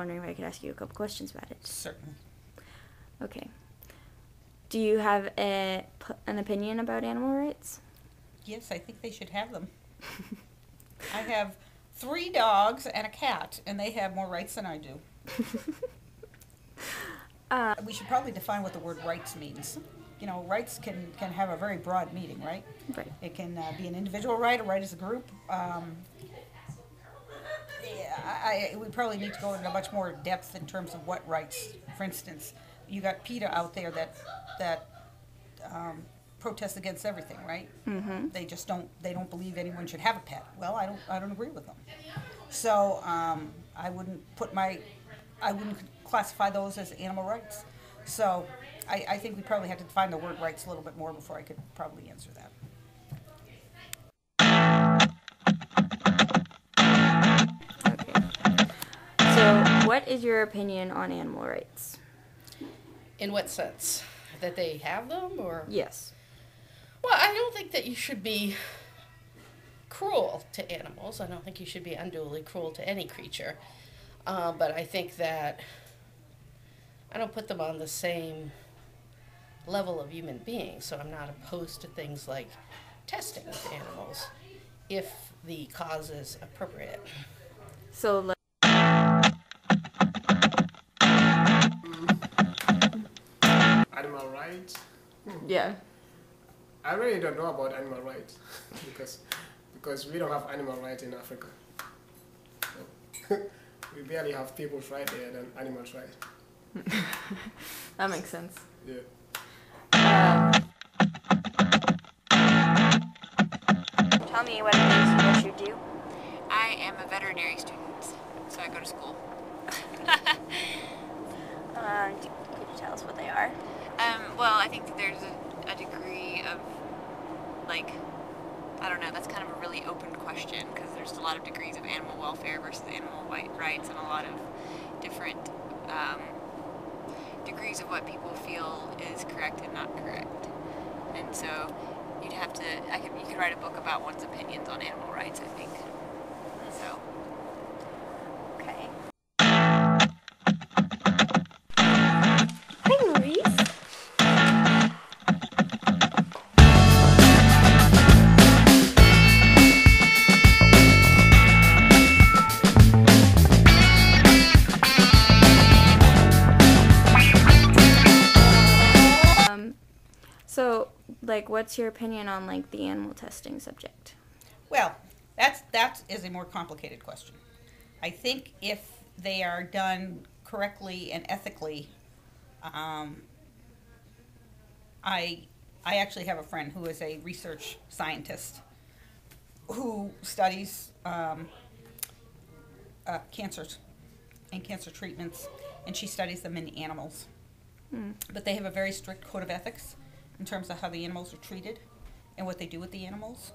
wondering if I could ask you a couple questions about it. Certainly. Okay. Do you have an opinion about animal rights? Yes, I think they should have them. I have 3 dogs and a cat, and they have more rights than I do. We should probably define what the word rights means. You know, rights can have a very broad meaning, right? Right. It can be an individual right, a right as a group. We probably need to go into much more depth in terms of what rights. For instance, you got PETA out there that protests against everything, right? Mm-hmm. They just don't believe anyone should have a pet. Well, I don't agree with them. So I wouldn't classify those as animal rights. So I think we probably have to define the word rights a little bit more before I could probably answer that. Okay. So, what is your opinion on animal rights? In what sense? That they have them, or? Yes. Well, I don't think that you should be cruel to animals. I don't think you should be unduly cruel to any creature. But I think that I don't put them on the same level of human beings, so I'm not opposed to things like testing with animals if the cause is appropriate. So, Animal rights? yeah. I really don't know about animal rights because we don't have animal rights in Africa. So, we barely have people's rights there than animals' rights. That makes sense. Yeah. Tell me what it is what you do. I am a veterinary student, so I go to school. Could you tell us what they are? Well, I think that there's a degree of, like, I don't know, that's kind of a really open question because there's a lot of degrees of animal welfare versus animal rights and a lot of different degrees of what people feel is correct and not correct. And so you could write a book about one's opinions on animal rights, I think. So. Okay. Hi, Maurice. So, like, what's your opinion on, like, the animal testing subject? Well, that is a more complicated question. I think if they are done correctly and ethically, I actually have a friend who is a research scientist who studies cancers and cancer treatments, and she studies them in animals. But they have a very strict code of ethics in terms of how the animals are treated and what they do with the animals.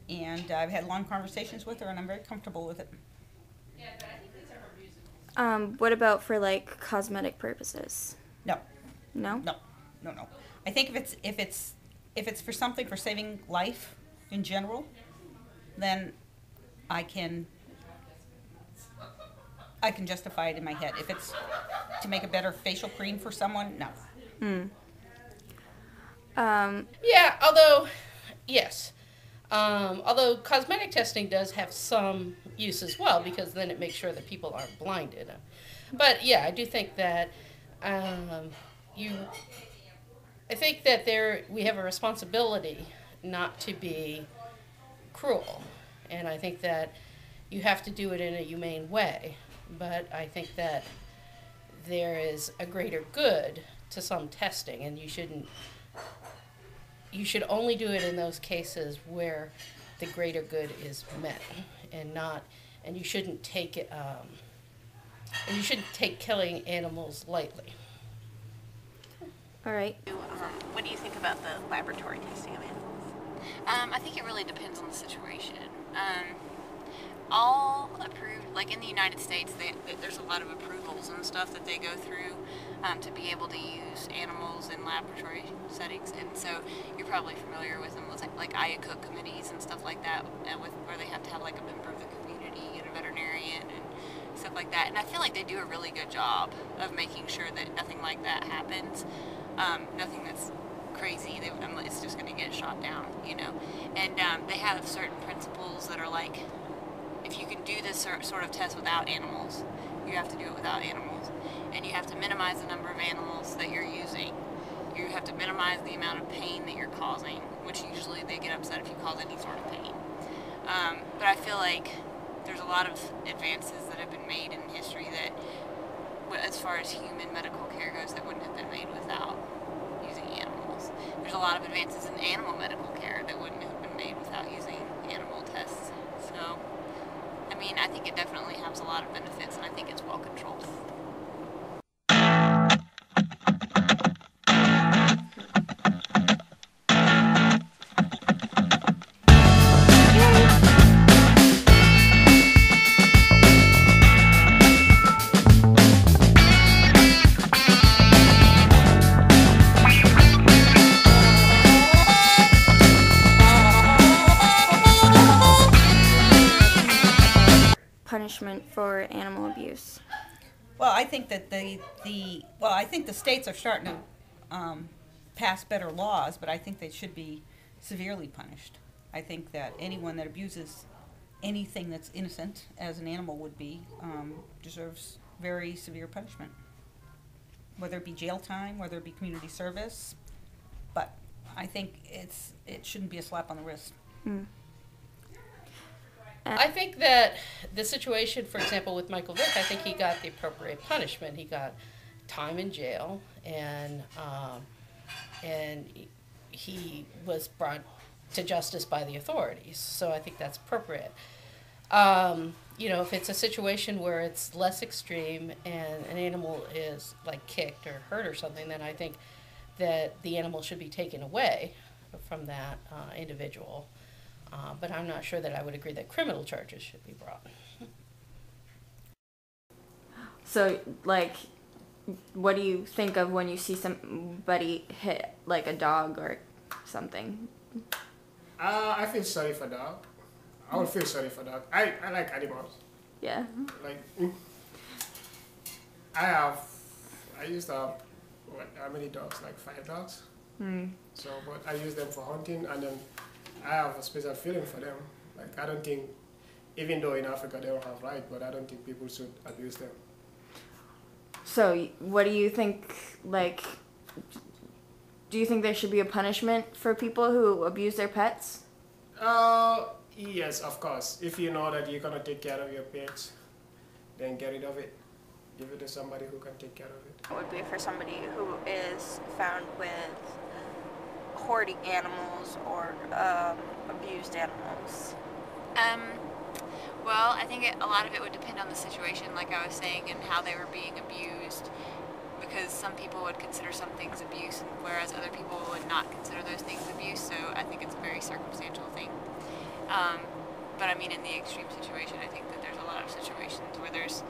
And I've had long conversations with her, and I'm very comfortable with it. What about for, like, cosmetic purposes? No, No? no. I think if it's for something for saving life in general, then I can justify it in my head. If it's to make a better facial cream for someone, no. Yeah, although, yes. Although cosmetic testing does have some use as well, because then it makes sure that people aren't blinded. But yeah, I do think that I think that we have a responsibility not to be cruel, and I think that you have to do it in a humane way. But I think that there is a greater good to some testing, and you should only do it in those cases where the greater good is met, and you shouldn't take it, and you shouldn't take killing animals lightly. All right. What do you think about the laboratory testing of animals? I think it really depends on the situation. All approved like in the United States, there's a lot of approvals and stuff that they go through to be able to use animals in laboratory settings. And so you're probably familiar with them, with like IACUC committees and stuff like that, with where they have to have like a member of the community and a veterinarian and stuff like that. And I feel like they do a really good job of making sure that nothing like that happens. Nothing that's crazy. It's just going to get shot down, you know. And they have certain principles that are like, if you can do this sort of test without animals, you have to do it without animals. And you have to minimize the number of animals that you're using. You have to minimize the amount of pain that you're causing, which usually they get upset if you cause any sort of pain. But I feel like there's a lot of advances that have been made in history that, as far as human medical care goes, that wouldn't have been made without using animals. There's a lot of advances in animal medical care that wouldn't have been made without using animal tests. So, I mean, I think it definitely has a lot of benefits, and I think it's well controlled. Punishment for animal abuse. Well, I think that I think the states are starting to pass better laws, but I think they should be severely punished. I think that anyone that abuses anything that's innocent, as an animal would be, deserves very severe punishment. Whether it be jail time, whether it be community service, but I think it shouldn't be a slap on the wrist. I think that the situation, for example, with Michael Vick, I think he got the appropriate punishment. He got time in jail, and he was brought to justice by the authorities. So I think that's appropriate. You know, if it's a situation where it's less extreme and an animal is like kicked or hurt or something, then I think that the animal should be taken away from that individual. But I'm not sure that I would agree that criminal charges should be brought. So, like, what do you think of when you see somebody hit, like, a dog or something? I feel sorry for dog. I would feel sorry for dog. I like animals. Yeah. Like, I used to have, how many dogs? Like 5 dogs. So, but I use them for hunting, and then I have a special feeling for them. Like, I don't think, even though in Africa they don't have rights, but I don't think people should abuse them. So, what do you think, like, do you think there should be a punishment for people who abuse their pets? Yes, of course. If you know that you're going to take care of your pets, then get rid of it. Give it to somebody who can take care of it. Would be for somebody who is found with hoarding animals or abused animals. Well, I think a lot of it would depend on the situation, like I was saying, and how they were being abused. Because some people would consider some things abuse, whereas other people would not consider those things abuse. So I think it's a very circumstantial thing. But I mean, in the extreme situation, I think that there's a lot of situations where there's,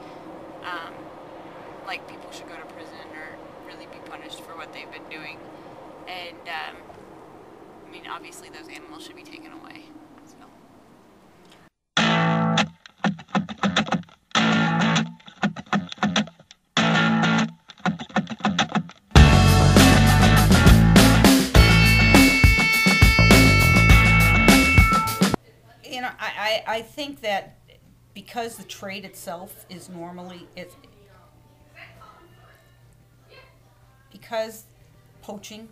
like, people should go to prison or really be punished for what they've been doing. And, I mean, obviously those animals should be taken away. So. You know, I think that because the trade itself is normally, because poaching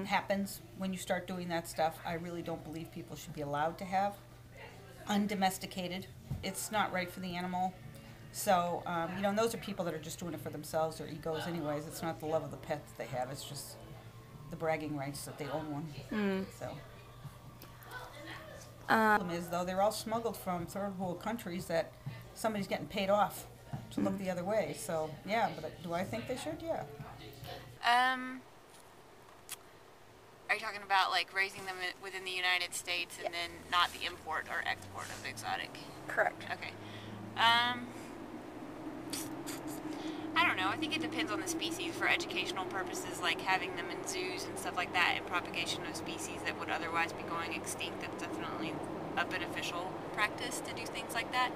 happens when you start doing that stuff, I really don't believe people should be allowed to have undomesticated. It's not right for the animal. So, you know, and those are people that are just doing it for themselves, their egos anyways. It's not the love of the pet that they have, it's just the bragging rights that they own one. So. The problem is, though, they're all smuggled from third world countries that somebody's getting paid off to look the other way. So, yeah, but do I think they should? Yeah. Are you talking about, like, raising them within the United States and then not the import or export of exotic? Correct. Okay. I don't know. I think it depends on the species. For educational purposes, like having them in zoos and stuff like that, and propagation of species that would otherwise be going extinct, that's definitely a beneficial practice to do things like that.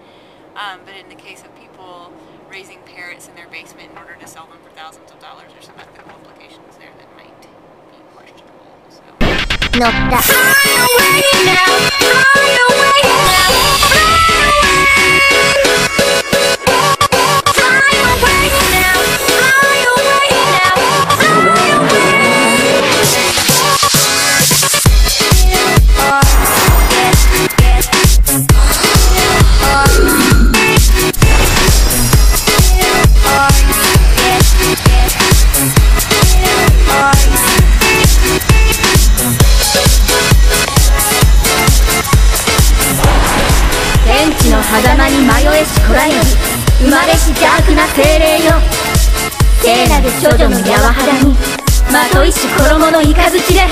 But in the case of people raising parrots in their basement in order to sell them for thousands of dollars, there's some ethical implications there that might be questionable. So. 乗った 天地の狭間に迷えしこらえず生まれし邪悪な精霊よ聖なる処女の柔肌にまといし衣の雷で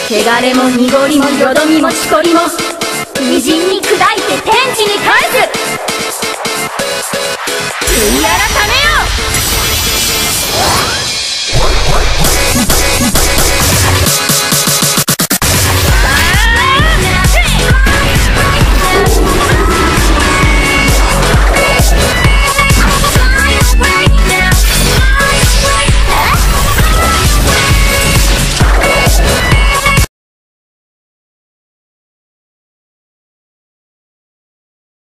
汚れも濁りもよどみもしこりも微塵に砕いて天地に返す悔い改めよ